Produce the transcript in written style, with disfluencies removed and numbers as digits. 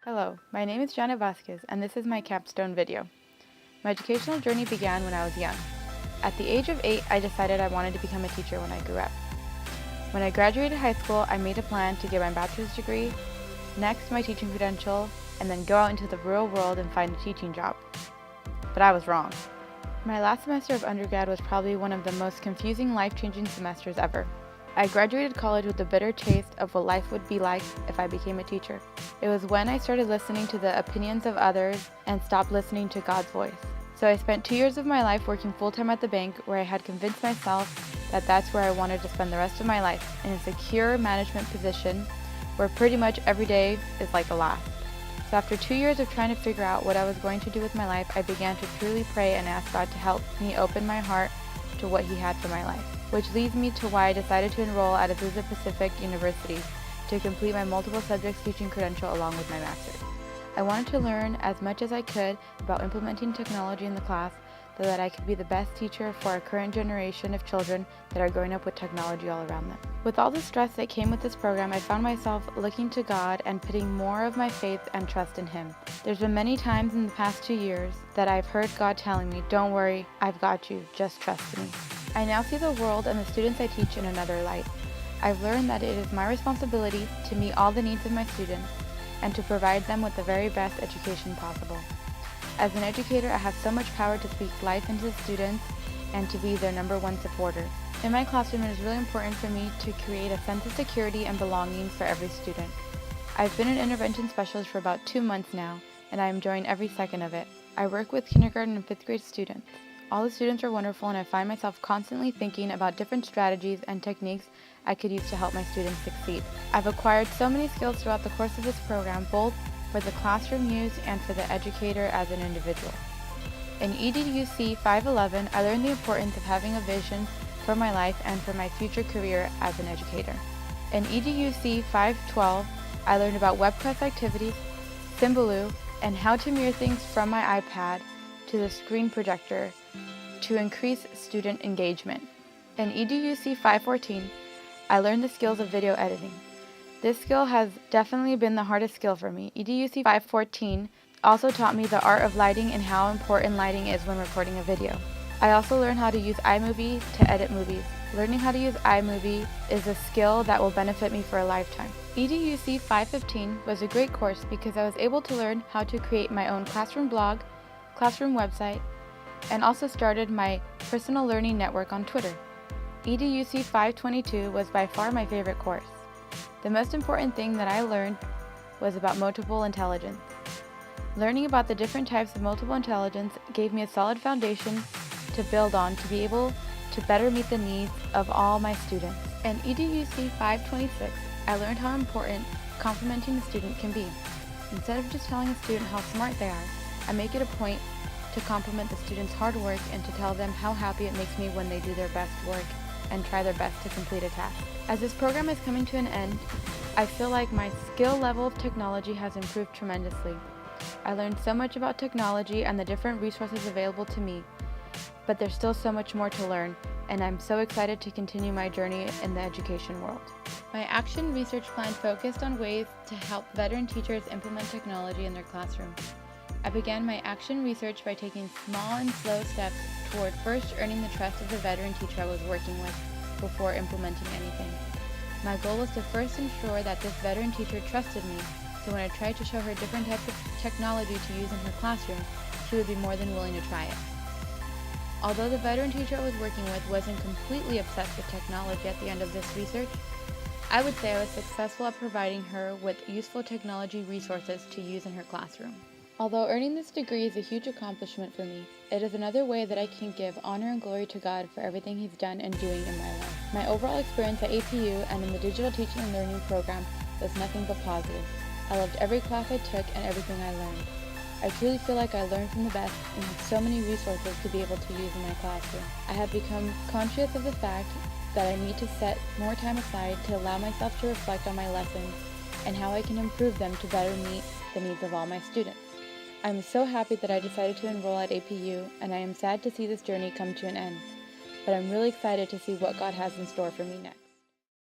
Hello, my name is Janet Vasquez, and this is my Capstone video. My educational journey began when I was young. At the age of 8, I decided I wanted to become a teacher when I grew up. When I graduated high school, I made a plan to get my bachelor's degree, next my teaching credential, and then go out into the real world and find a teaching job. But I was wrong. My last semester of undergrad was probably one of the most confusing, life-changing semesters ever. I graduated college with a bitter taste of what life would be like if I became a teacher. It was when I started listening to the opinions of others and stopped listening to God's voice. So I spent 2 years of my life working full-time at the bank, where I had convinced myself that that's where I wanted to spend the rest of my life, in a secure management position where pretty much every day is like the last. So after 2 years of trying to figure out what I was going to do with my life, I began to truly pray and ask God to help me open my heart to what He had for my life. Which leads me to why I decided to enroll at Azusa Pacific University to complete my multiple subjects teaching credential along with my master's. I wanted to learn as much as I could about implementing technology in the class so that I could be the best teacher for our current generation of children that are growing up with technology all around them. With all the stress that came with this program, I found myself looking to God and putting more of my faith and trust in Him. There's been many times in the past 2 years that I've heard God telling me, "Don't worry, I've got you, just trust me." I now see the world and the students I teach in another light. I've learned that it is my responsibility to meet all the needs of my students and to provide them with the very best education possible. As an educator, I have so much power to speak life into the students and to be their #1 supporter. In my classroom, it is really important for me to create a sense of security and belonging for every student. I've been an intervention specialist for about 2 months now, and I am enjoying every second of it. I work with kindergarten and 5th grade students. All the students are wonderful, and I find myself constantly thinking about different strategies and techniques I could use to help my students succeed. I've acquired so many skills throughout the course of this program, both for the classroom use and for the educator as an individual. In EDUC 511, I learned the importance of having a vision for my life and for my future career as an educator. In EDUC 512, I learned about webcast activities, Symbaloo, and how to mirror things from my iPad to the screen projector to increase student engagement. In EDUC 514, I learned the skills of video editing. This skill has definitely been the hardest skill for me. EDUC 514 also taught me the art of lighting and how important lighting is when recording a video. I also learned how to use iMovie to edit movies. Learning how to use iMovie is a skill that will benefit me for a lifetime. EDUC 515 was a great course because I was able to learn how to create my own classroom blog, classroom website, and also started my personal learning network on Twitter. EDUC 522 was by far my favorite course. The most important thing that I learned was about multiple intelligence. Learning about the different types of multiple intelligence gave me a solid foundation to build on to be able to better meet the needs of all my students. In EDUC 526, I learned how important complimenting a student can be. Instead of just telling a student how smart they are, I make it a point to compliment the students' hard work and to tell them how happy it makes me when they do their best work and try their best to complete a task. As this program is coming to an end, I feel like my skill level of technology has improved tremendously. I learned so much about technology and the different resources available to me, but there's still so much more to learn, and I'm so excited to continue my journey in the education world. My action research plan focused on ways to help veteran teachers implement technology in their classroom. I began my action research by taking small and slow steps toward first earning the trust of the veteran teacher I was working with before implementing anything. My goal was to first ensure that this veteran teacher trusted me, so when I tried to show her different types of technology to use in her classroom, she would be more than willing to try it. Although the veteran teacher I was working with wasn't completely obsessed with technology at the end of this research, I would say I was successful at providing her with useful technology resources to use in her classroom. Although earning this degree is a huge accomplishment for me, it is another way that I can give honor and glory to God for everything He's done and doing in my life. My overall experience at APU and in the digital teaching and learning program was nothing but positive. I loved every class I took and everything I learned. I truly feel like I learned from the best and have so many resources to be able to use in my classroom. I have become conscious of the fact that I need to set more time aside to allow myself to reflect on my lessons and how I can improve them to better meet the needs of all my students. I'm so happy that I decided to enroll at APU, and I am sad to see this journey come to an end. But I'm really excited to see what God has in store for me next.